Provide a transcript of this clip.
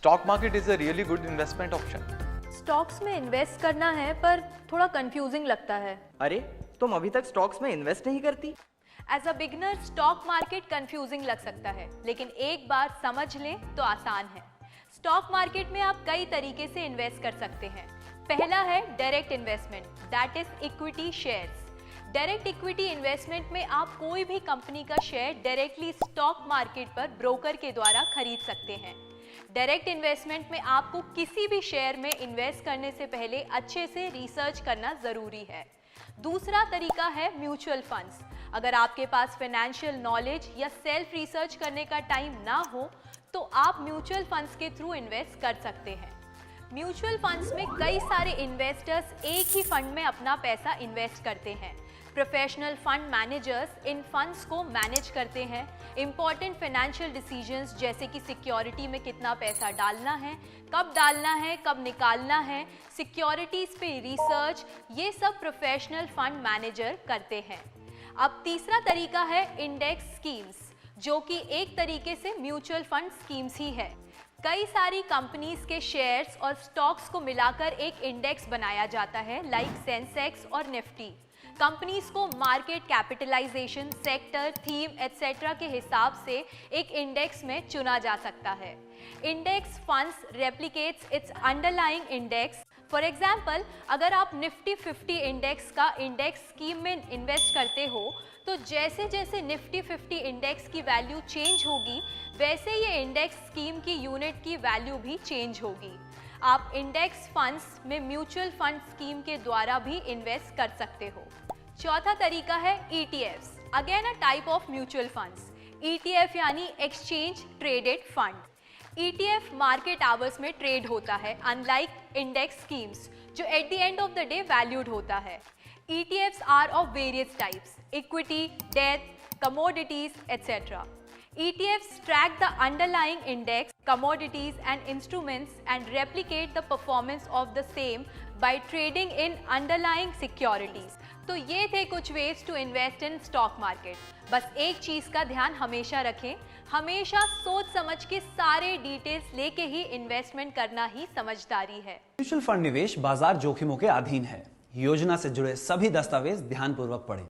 Stock market is a really good investment option. Stocks में invest करना है पर थोड़ा कंफ्यूजिंग लगता है। अरे तुम अभी तक स्टॉक्स में इन्वेस्ट नहीं करती? As a beginner stock market confusing लग सकता है, लेकिन एक बार समझ लें तो आसान है। स्टॉक मार्केट में आप कई तरीके से इन्वेस्ट कर सकते हैं। पहला है direct investment, that is equity shares. Direct equity investment में आप कोई भी कंपनी का शेयर डायरेक्टली स्टॉक मार्केट पर ब्रोकर के द्वारा खरीद सकते हैं। डायरेक्ट इन्वेस्टमेंट में आपको किसी भी शेयर में इन्वेस्ट करने से पहले अच्छे से रिसर्च करना जरूरी है। दूसरा तरीका है म्यूचुअल फंड्स। अगर आपके पास फाइनेंशियल नॉलेज या सेल्फ रिसर्च करने का टाइम ना हो तो आप म्यूचुअल फंड्स के थ्रू इन्वेस्ट कर सकते हैं। म्यूचुअल फंड्स में कई सारे इन्वेस्टर्स एक ही फंड में अपना पैसा इन्वेस्ट करते हैं। प्रोफेशनल फंड मैनेजर्स इन फंड्स को मैनेज करते हैं। इंपॉर्टेंट फाइनेंशियल डिसीजंस जैसे कि सिक्योरिटी में कितना पैसा डालना है, कब डालना है, कब निकालना है, सिक्योरिटीज पे रिसर्च, ये सब प्रोफेशनल फंड मैनेजर करते हैं। अब तीसरा तरीका है इंडेक्स स्कीम्स, जो कि एक तरीके से म्यूचुअल फंड स्कीम्स ही है। कई सारी कंपनीज के शेयर्स और स्टॉक्स को मिलाकर एक इंडेक्स बनाया जाता है, लाइक सेंसेक्स और निफ्टी। कंपनीज को market capitalisation, sector, theme etcetera के हिसाब से एक इंडेक्स में चुना जा सकता है। Index funds replicates it's underlying index. For example, अगर आप निफ्टी 50 इंडेक्स का इंडेक्स स्कीम में इन्वेस्ट करते हो तो जैसे जैसे निफ्टी 50 इंडेक्स की वैल्यू चेंज होगी वैसे ये इंडेक्स स्कीम की यूनिट की वैल्यू भी चेंज होगी। आप इंडेक्स फंड्स में म्यूचुअल फंड स्कीम के द्वारा भी इन्वेस्ट कर सकते हो। चौथा तरीका है ETFs, again a type of mutual funds. ETF यानी exchange traded fund. ETF market hours में ट्रेड होता है, अनलाइक इंडेक्स स्कीम्स जो at the end of the day valued होता है। ETFs are of various types, equity, debt, commodities, etc. ETFs track the underlying index, commodities and instruments and replicate the performance of the same by trading in underlying securities. तो ये थे कुछ ways to invest in stock market. बस एक चीज का ध्यान हमेशा रखें, हमेशा सोच समझ के सारे डिटेल्स लेके ही इन्वेस्टमेंट करना ही समझदारी है। म्यूचुअल फंड निवेश बाजार जोखिमों के अधीन है। योजना से जुड़े सभी दस्तावेज ध्यानपूर्वक पढ़ें।